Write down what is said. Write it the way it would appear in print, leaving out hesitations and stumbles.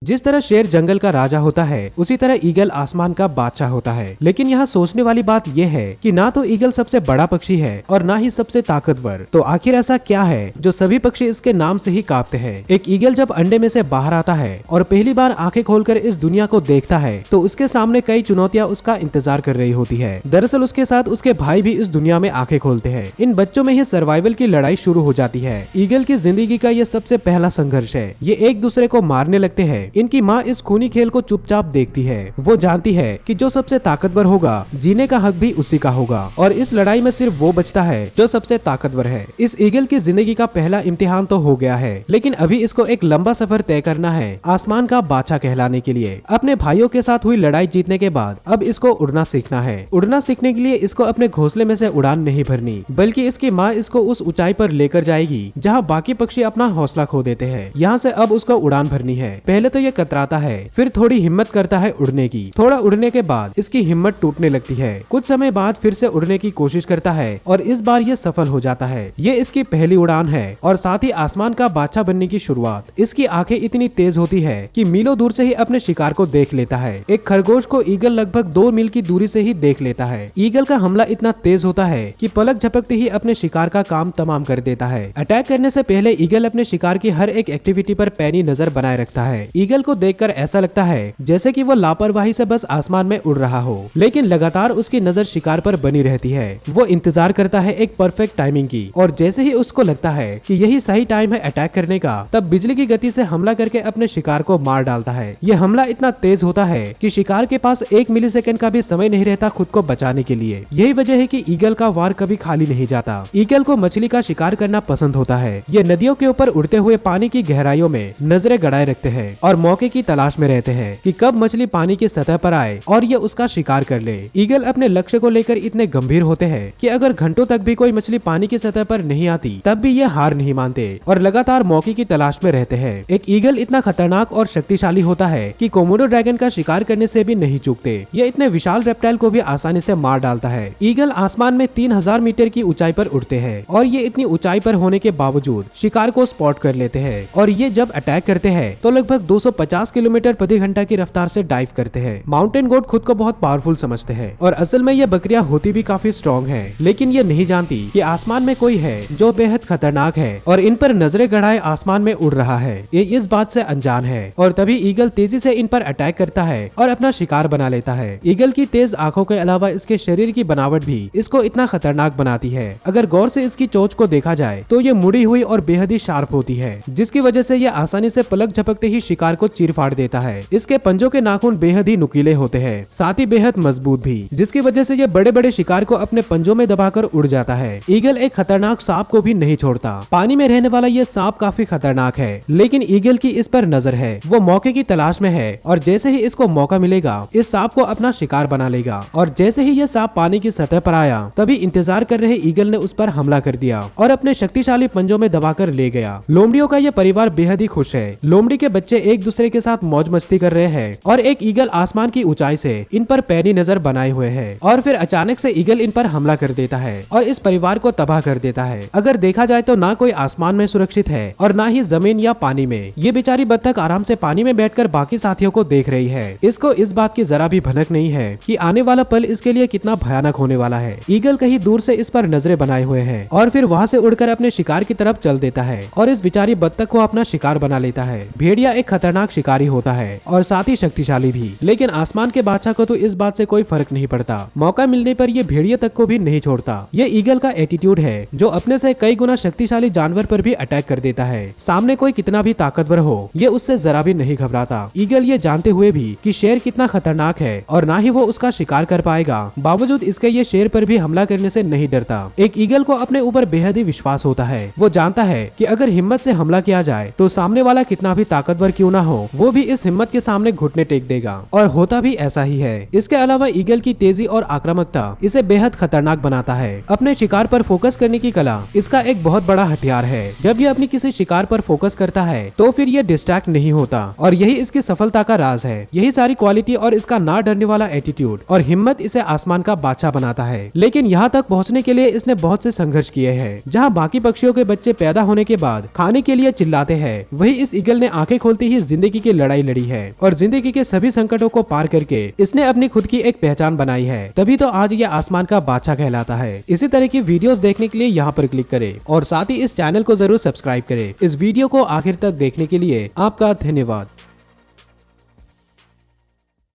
जिस तरह शेर जंगल का राजा होता है, उसी तरह ईगल आसमान का बादशाह होता है। लेकिन यहाँ सोचने वाली बात यह है कि ना तो ईगल सबसे बड़ा पक्षी है और ना ही सबसे ताकतवर। तो आखिर ऐसा क्या है जो सभी पक्षी इसके नाम से ही कांपते हैं? एक ईगल जब अंडे में से बाहर आता है और पहली बार आंखें खोलकर इस दुनिया को देखता है, तो उसके सामने कई चुनौतियाँ उसका इंतजार कर रही होती है। दरअसल उसके साथ उसके भाई भी इस दुनिया में आंखें खोलते हैं। इन बच्चों में ही सर्वाइवल की लड़ाई शुरू हो जाती है। ईगल की जिंदगी का ये सबसे पहला संघर्ष है। ये एक दूसरे को मारने लगते हैं। इनकी माँ इस खूनी खेल को चुपचाप देखती है। वो जानती है कि जो सबसे ताकतवर होगा, जीने का हक भी उसी का होगा, और इस लड़ाई में सिर्फ वो बचता है जो सबसे ताकतवर है। इस ईगल की जिंदगी का पहला इम्तिहान तो हो गया है, लेकिन अभी इसको एक लंबा सफर तय करना है आसमान का बादशाह कहलाने के लिए। अपने भाइयों के साथ हुई लड़ाई जीतने के बाद अब इसको उड़ना सीखना है। उड़ना सीखने के लिए इसको अपने घोंसले में से उड़ान नहीं भरनी, बल्कि इसकी माँ इसको उस ऊंचाई पर लेकर जाएगी जहाँ बाकी पक्षी अपना हौसला खो देते हैं। यहाँ से अब उसको उड़ान भरनी है। पहले तो ये कतराता है, फिर थोड़ी हिम्मत करता है उड़ने की। थोड़ा उड़ने के बाद इसकी हिम्मत टूटने लगती है। कुछ समय बाद फिर से उड़ने की कोशिश करता है और इस बार ये सफल हो जाता है। ये इसकी पहली उड़ान है और साथ ही आसमान का बादशाह बनने की शुरुआत। इसकी आंखें इतनी तेज होती है कि मीलों दूर से ही अपने शिकार को देख लेता है। एक खरगोश को ईगल लगभग 2 मील की दूरी से ही देख लेता है। ईगल का हमला इतना तेज होता है कि पलक झपकते ही अपने शिकार का काम तमाम कर देता है। अटैक करने से पहले ईगल अपने शिकार की हर एक एक्टिविटी पर पैनी नजर बनाए रखता है। ईगल को देखकर ऐसा लगता है जैसे कि वो लापरवाही से बस आसमान में उड़ रहा हो, लेकिन लगातार उसकी नजर शिकार पर बनी रहती है। वो इंतजार करता है एक परफेक्ट टाइमिंग की, और जैसे ही उसको लगता है कि यही सही टाइम है अटैक करने का, तब बिजली की गति से हमला करके अपने शिकार को मार डालता है। ये हमला इतना तेज होता है कि शिकार के पास 1 मिलीसेकंड का भी समय नहीं रहता खुद को बचाने के लिए। यही वजह है कि ईगल का वार कभी खाली नहीं जाता। ईगल को मछली का शिकार करना पसंद होता है। ये नदियों के ऊपर उड़ते हुए पानी की गहराइयों में नजरें गड़ाए रखते हैं और मौके की तलाश में रहते हैं कि कब मछली पानी की सतह पर आए और ये उसका शिकार कर ले। ईगल अपने लक्ष्य को लेकर इतने गंभीर होते हैं कि अगर घंटों तक भी कोई मछली पानी की सतह पर नहीं आती, तब भी ये हार नहीं मानते और लगातार मौके की तलाश में रहते हैं। एक ईगल इतना खतरनाक और शक्तिशाली होता है कि कोमोडो ड्रैगन का शिकार करने से भी नहीं चूकते। ये इतने विशाल रेप्टाइल को भी आसानी से मार डालता है। ईगल आसमान में 3000 मीटर की ऊंचाई पर उड़ते हैं और ये इतनी ऊंचाई पर होने के बावजूद शिकार को स्पॉट कर लेते हैं, और ये जब अटैक करते हैं तो लगभग 250 किलोमीटर प्रति घंटा की रफ्तार से डाइव करते हैं। माउंटेन गोट खुद को बहुत पावरफुल समझते हैं और असल में ये बकरियां होती भी काफी स्ट्रॉन्ग हैं, लेकिन ये नहीं जानती कि आसमान में कोई है जो बेहद खतरनाक है और इन पर नजरें गड़ाए आसमान में उड़ रहा है। ये इस बात से अनजान है और तभी ईगल तेजी से इन पर अटैक करता है और अपना शिकार बना लेता है। ईगल की तेज आंखों के अलावा इसके शरीर की बनावट भी इसको इतना खतरनाक बनाती है। अगर गौर से इसकी चोंच को देखा जाए तो ये मुड़ी हुई और बेहद ही शार्प होती है, जिसकी वजह से ये आसानी से पलक झपकते ही शिकार को चीर फाड़ देता है। इसके पंजों के नाखून बेहद ही नुकीले होते हैं, साथ ही बेहद मजबूत भी, जिसकी वजह से ये बड़े बड़े शिकार को अपने पंजों में दबाकर उड़ जाता है। ईगल एक खतरनाक सांप को भी नहीं छोड़ता। पानी में रहने वाला ये सांप काफी खतरनाक है, लेकिन ईगल की इस पर नजर है। वो मौके की तलाश में है और जैसे ही इसको मौका मिलेगा इस सांप को अपना शिकार बना लेगा। और जैसे ही ये सांप पानी की सतह पर आया, तभी इंतजार कर रहे ईगल ने उस पर हमला कर दिया और अपने शक्तिशाली पंजों में दबाकर ले गया। लोमड़ियों का ये परिवार बेहद ही खुश है। लोमड़ी के बच्चे एक दूसरे के साथ मौज मस्ती कर रहे हैं और एक ईगल आसमान की ऊंचाई से इन पर पैनी नजर बनाए हुए है, और फिर अचानक से ईगल इन पर हमला कर देता है और इस परिवार को तबाह कर देता है। अगर देखा जाए तो ना कोई आसमान में सुरक्षित है और ना ही जमीन या पानी में। ये बेचारी बत्तख आराम से पानी में बैठकर बाकी साथियों को देख रही है। इसको इस बात की जरा भी भनक नहीं है कि आने वाला पल इसके लिए कितना भयानक होने वाला है। ईगल कहीं दूर से इस पर नजरें बनाए हुए है और फिर वहाँ से उड़कर अपने शिकार की तरफ चल देता है और इस बेचारी बत्तख को अपना शिकार बना लेता है। भेड़िया एक खतरनाक शिकारी होता है और साथ ही शक्तिशाली भी, लेकिन आसमान के बादशाह को तो इस बात से कोई फर्क नहीं पड़ता। मौका मिलने पर ये भेड़िया तक को भी नहीं छोड़ता। ये ईगल का एटीट्यूड है जो अपने से कई गुना शक्तिशाली जानवर पर भी अटैक कर देता है। सामने कोई कितना भी ताकतवर हो, ये उससे जरा भी नहीं घबराता। ईगल ये जानते हुए भी कि शेर कितना खतरनाक है और ना ही वो उसका शिकार कर पाएगा, बावजूद इसके ये शेर पर भी हमला करने से नहीं डरता। एक ईगल को अपने ऊपर बेहद ही विश्वास होता है। वो जानता है कि अगर हिम्मत से हमला किया जाए तो सामने वाला कितना भी ताकतवर क्यों ना हो, वो भी इस हिम्मत के सामने घुटने टेक देगा, और होता भी ऐसा ही है। इसके अलावा ईगल की तेजी और आक्रामकता इसे बेहद खतरनाक बनाता है। अपने शिकार पर फोकस करने की कला इसका एक बहुत बड़ा हथियार है। जब ये अपनी किसी शिकार पर फोकस करता है तो फिर ये डिस्ट्रैक्ट नहीं होता, और यही इसकी सफलता का राज है। यही सारी क्वालिटी और इसका ना डरने वाला एटीट्यूड और हिम्मत इसे आसमान का बादशाह बनाता है। लेकिन यहाँ तक पहुँचने के लिए इसने बहुत से संघर्ष किए हैं। जहाँ बाकी पक्षियों के बच्चे पैदा होने के बाद खाने के लिए चिल्लाते हैं, वही इस ईगल ने आंखें खोलते ही जिंदगी की लड़ाई लड़ी है और जिंदगी के सभी संकटों को पार करके इसने अपनी खुद की एक पहचान बनाई है, तभी तो आज ये आसमान का बादशाह कहलाता है। इसी तरह की वीडियोस देखने के लिए यहाँ पर क्लिक करें और साथ ही इस चैनल को जरूर सब्सक्राइब करें। इस वीडियो को आखिर तक देखने के लिए आपका धन्यवाद।